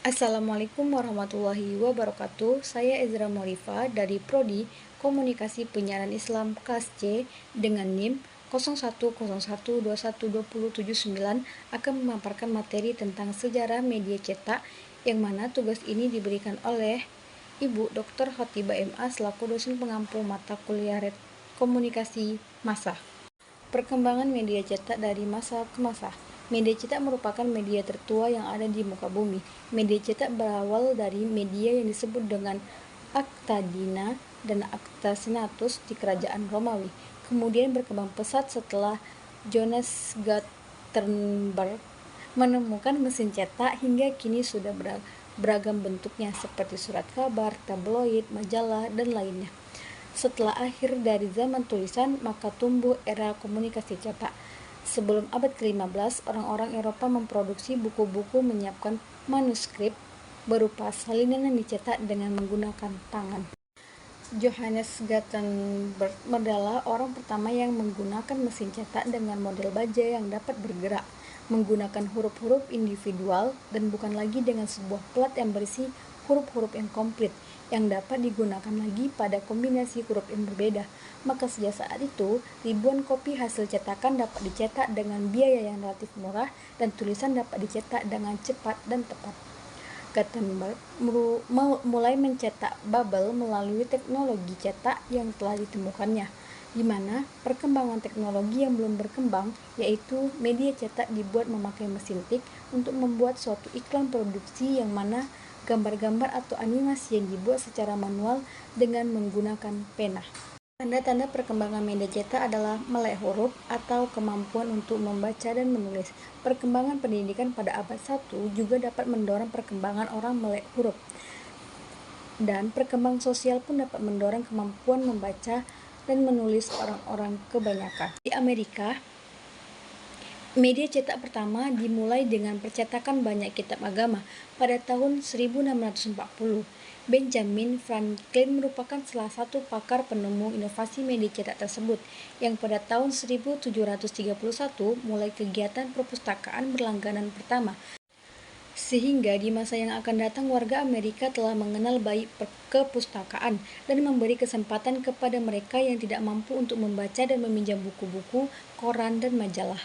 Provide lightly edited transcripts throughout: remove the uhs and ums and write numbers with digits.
Assalamualaikum warahmatullahi wabarakatuh. Saya Ezra Morifa dari Prodi Komunikasi Penyiaran Islam kelas C dengan NIM 0101212079 akan memaparkan materi tentang sejarah media cetak, yang mana tugas ini diberikan oleh Ibu Dr. Khotibah MA selaku dosen pengampu mata kuliah komunikasi massa. Perkembangan media cetak dari masa ke masa. Media cetak merupakan media tertua yang ada di muka bumi. Media cetak berawal dari media yang disebut dengan Acta Dina dan Acta Senatus di kerajaan Romawi. Kemudian berkembang pesat setelah Johannes Gutenberg menemukan mesin cetak, hingga kini sudah beragam bentuknya seperti surat kabar, tabloid, majalah, dan lainnya. Setelah akhir dari zaman tulisan, maka tumbuh era komunikasi cetak. Sebelum abad ke-15, orang-orang Eropa memproduksi buku-buku menyiapkan manuskrip berupa salinan yang dicetak dengan menggunakan tangan. Johannes Gutenberg adalah orang pertama yang menggunakan mesin cetak dengan model baja yang dapat bergerak, menggunakan huruf-huruf individual dan bukan lagi dengan sebuah plat yang berisi huruf-huruf yang komplit yang dapat digunakan lagi pada kombinasi huruf yang berbeda. Maka sejak saat itu, ribuan kopi hasil cetakan dapat dicetak dengan biaya yang relatif murah dan tulisan dapat dicetak dengan cepat dan tepat. Gutenberg mulai mencetak bubble melalui teknologi cetak yang telah ditemukannya, di mana perkembangan teknologi yang belum berkembang, yaitu media cetak dibuat memakai mesin tik untuk membuat suatu iklan produksi yang mana gambar-gambar atau animasi yang dibuat secara manual dengan menggunakan pena. Tanda-tanda perkembangan media cetak adalah melek huruf atau kemampuan untuk membaca dan menulis. Perkembangan pendidikan pada abad 1 juga dapat mendorong perkembangan orang melek huruf. Dan perkembangan sosial pun dapat mendorong kemampuan membaca dan menulis orang-orang kebanyakan. Di Amerika, media cetak pertama dimulai dengan percetakan banyak kitab agama pada tahun 1640. Benjamin Franklin merupakan salah satu pakar penemu inovasi media cetak tersebut, yang pada tahun 1731 mulai kegiatan perpustakaan berlangganan pertama. Sehingga di masa yang akan datang warga Amerika telah mengenal baik kepustakaan dan memberi kesempatan kepada mereka yang tidak mampu untuk membaca dan meminjam buku-buku, koran, dan majalah.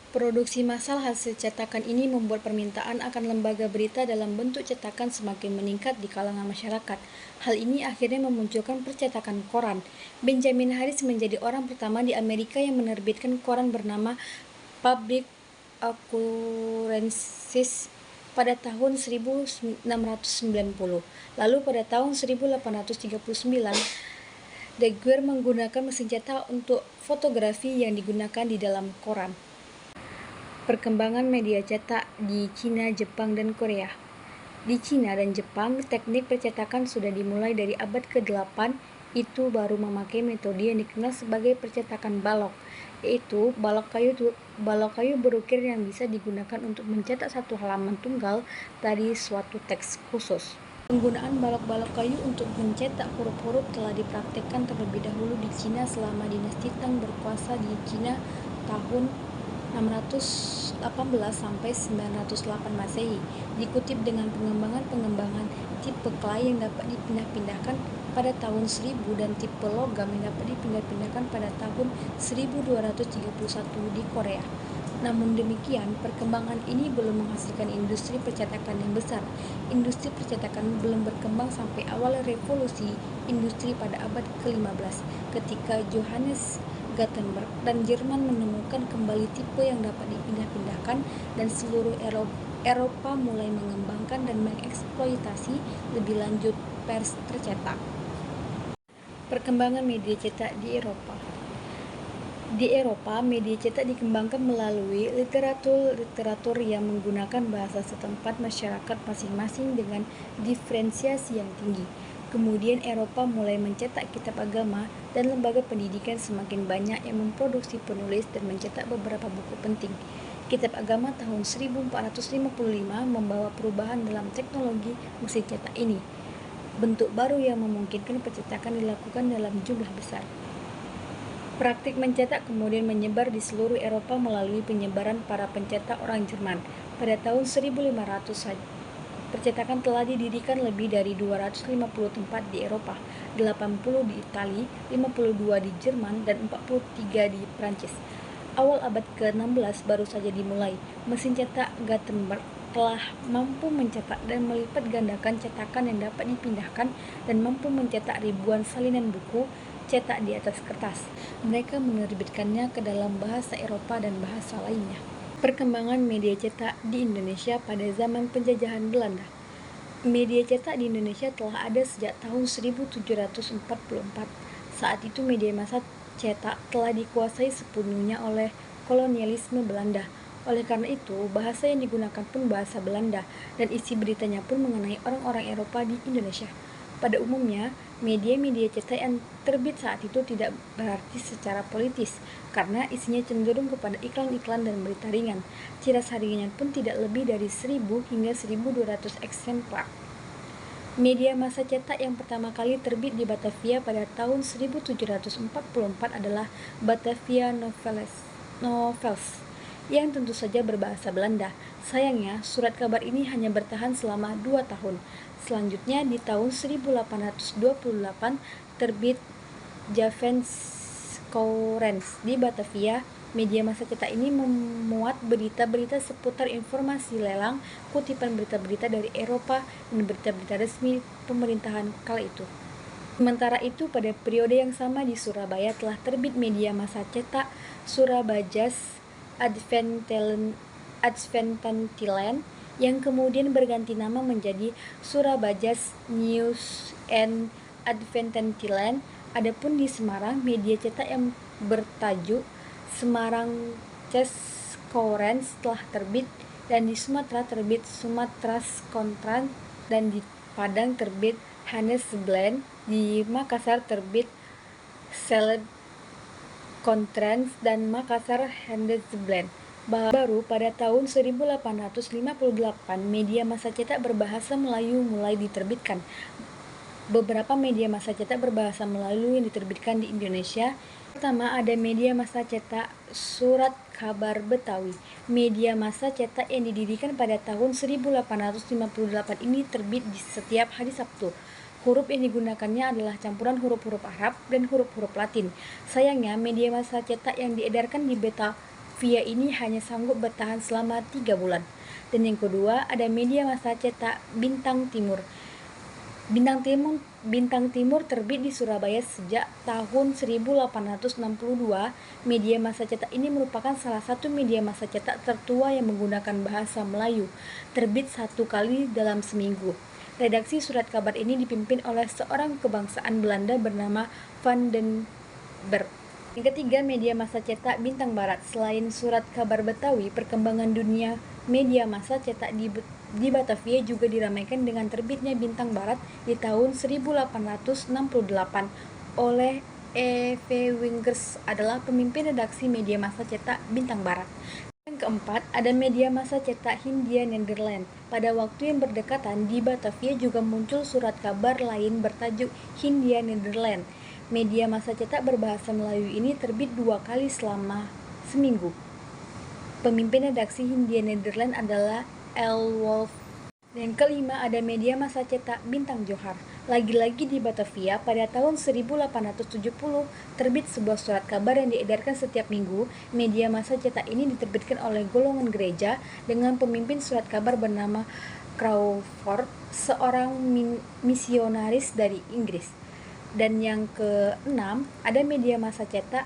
Produksi massal hasil cetakan ini membuat permintaan akan lembaga berita dalam bentuk cetakan semakin meningkat di kalangan masyarakat. Hal ini akhirnya memunculkan percetakan koran. Benjamin Harris menjadi orang pertama di Amerika yang menerbitkan koran bernama Public Occurrences pada tahun 1690. Lalu pada tahun 1839, Daguerre menggunakan mesin cetak untuk fotografi yang digunakan di dalam koran. Perkembangan media cetak di Cina, Jepang, dan Korea. Di Cina dan Jepang, teknik percetakan sudah dimulai dari abad ke-8, itu baru memakai metode yang dikenal sebagai percetakan balok, yaitu balok kayu berukir yang bisa digunakan untuk mencetak satu halaman tunggal dari suatu teks khusus. Penggunaan balok-balok kayu untuk mencetak huruf-huruf telah dipraktikkan terlebih dahulu di Cina selama dinasti Tang berkuasa di Cina tahun 618 sampai 908 Masehi. Dikutip dengan pengembangan tipe clay yang dapat dipindah-pindahkan pada tahun 1000 dan tipe logam yang dapat dipindah-pindahkan pada tahun 1231 di Korea. Namun demikian, perkembangan ini belum menghasilkan industri percetakan yang besar. Industri percetakan belum berkembang sampai awal revolusi industri pada abad ke-15, ketika Johannes Gutenberg dan Jerman menemukan kembali tipe yang dapat dipindah-pindahkan, dan seluruh Eropa mulai mengembangkan dan mengeksploitasi lebih lanjut pers tercetak. Perkembangan media cetak di Eropa. Di Eropa, media cetak dikembangkan melalui literatur yang menggunakan bahasa setempat masyarakat masing-masing dengan diferensiasi yang tinggi. Kemudian Eropa mulai mencetak kitab agama dan lembaga pendidikan semakin banyak yang memproduksi penulis dan mencetak beberapa buku penting. Kitab agama tahun 1455 membawa perubahan dalam teknologi mesin cetak ini. Bentuk baru yang memungkinkan percetakan dilakukan dalam jumlah besar. Praktik mencetak kemudian menyebar di seluruh Eropa melalui penyebaran para pencetak orang Jerman. Pada tahun 1500 Percetakan telah didirikan lebih dari 250 tempat di Eropa, 80 di Italia, 52 di Jerman, dan 43 di Prancis. Awal abad ke-16 baru saja dimulai. Mesin cetak Gutenberg telah mampu mencetak dan melipat gandakan cetakan yang dapat dipindahkan dan mampu mencetak ribuan salinan buku cetak di atas kertas. Mereka menerbitkannya ke dalam bahasa Eropa dan bahasa lainnya. Perkembangan media cetak di Indonesia pada zaman penjajahan Belanda. Media cetak di Indonesia telah ada sejak tahun 1744. Saat itu media massa cetak telah dikuasai sepenuhnya oleh kolonialisme Belanda. Oleh karena itu, bahasa yang digunakan pun bahasa Belanda, dan isi beritanya pun mengenai orang-orang Eropa di Indonesia. Pada umumnya, media-media cetak yang terbit saat itu tidak berarti secara politis, karena isinya cenderung kepada iklan-iklan dan berita ringan. Tiras hariannya pun tidak lebih dari 1000 hingga 1200 eksemplar. Media massa cetak yang pertama kali terbit di Batavia pada tahun 1744 adalah Batavia Novels, yang tentu saja berbahasa Belanda. Sayangnya, surat kabar ini hanya bertahan selama 2 tahun. Selanjutnya, di tahun 1828, terbit Courants di Batavia. Media massa cetak ini memuat berita-berita seputar informasi lelang, kutipan berita-berita dari Eropa, dan berita-berita resmi pemerintahan kala itu. Sementara itu, pada periode yang sama di Surabaya telah terbit media massa cetak Surabajas Adventitiland yang kemudian berganti nama menjadi Surabajas News and Adventitiland. Adapun di Semarang, media cetak yang bertajuk Semarang Courants telah terbit, dan di Sumatera terbit Sumatras Contrans, dan di Padang terbit Handelsblad, di Makassar terbit Salad Contrans dan Makassar Handelsblad. Baru pada tahun 1858 media massa cetak berbahasa Melayu mulai diterbitkan. Beberapa media massa cetak berbahasa Melayu yang diterbitkan di Indonesia. Pertama, ada media massa cetak Surat Kabar Betawi. Media massa cetak yang didirikan pada tahun 1858 ini terbit di setiap hari Sabtu. Huruf yang digunakannya adalah campuran huruf-huruf Arab dan huruf-huruf Latin. Sayangnya, media massa cetak yang diedarkan di Batavia ini hanya sanggup bertahan selama 3 bulan. Dan yang kedua, ada media massa cetak Bintang Timur. Bintang Timur terbit di Surabaya sejak tahun 1862. Media massa cetak ini merupakan salah satu media massa cetak tertua yang menggunakan bahasa Melayu, terbit 1 kali dalam seminggu. Redaksi surat kabar ini dipimpin oleh seorang kebangsaan Belanda bernama Van den Berg. Yang ketiga, media massa cetak Bintang Barat. Selain surat kabar Betawi, perkembangan dunia media massa cetak di Batavia juga diramaikan dengan terbitnya Bintang Barat di tahun 1868 oleh E.V. Wingers adalah pemimpin redaksi media massa cetak Bintang Barat. Yang keempat, ada media massa cetak Hindia Nederland. Pada waktu yang berdekatan, di Batavia juga muncul surat kabar lain bertajuk Hindia Nederland. Media massa cetak berbahasa Melayu ini terbit 2 kali selama seminggu. Pemimpin redaksi Hindia Nederland adalah L. Wolf. Yang kelima, ada media massa cetak Bintang Johar. Lagi-lagi di Batavia, pada tahun 1870 terbit sebuah surat kabar yang diedarkan setiap minggu. Media massa cetak ini diterbitkan oleh golongan gereja dengan pemimpin surat kabar bernama Crawford, seorang misionaris dari Inggris. Dan yang keenam, ada media massa cetak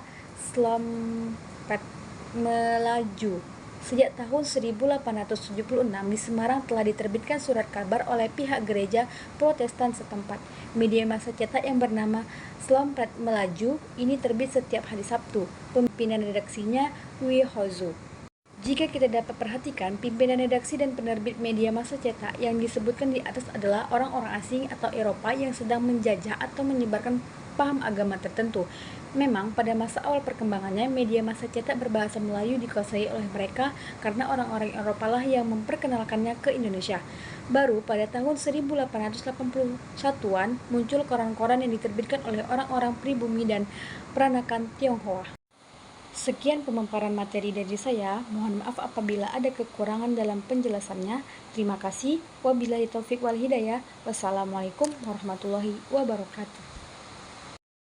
Slompet Melaju. Sejak tahun 1876 di Semarang telah diterbitkan surat kabar oleh pihak gereja Protestan setempat. Media massa cetak yang bernama Slompet Melaju ini terbit setiap hari Sabtu. Pimpinan redaksinya Wihozo. Jika kita dapat perhatikan, pimpinan redaksi dan penerbit media massa cetak yang disebutkan di atas adalah orang-orang asing atau Eropa yang sedang menjajah atau menyebarkan paham agama tertentu. Memang pada masa awal perkembangannya, media massa cetak berbahasa Melayu dikuasai oleh mereka karena orang-orang Eropa lah yang memperkenalkannya ke Indonesia. Baru pada tahun 1881-an muncul koran-koran yang diterbitkan oleh orang-orang pribumi dan peranakan Tionghoa. Sekian pemaparan materi dari saya. Mohon maaf apabila ada kekurangan dalam penjelasannya. Terima kasih. Wabillahi taufik wal hidayah. Wassalamualaikum warahmatullahi wabarakatuh.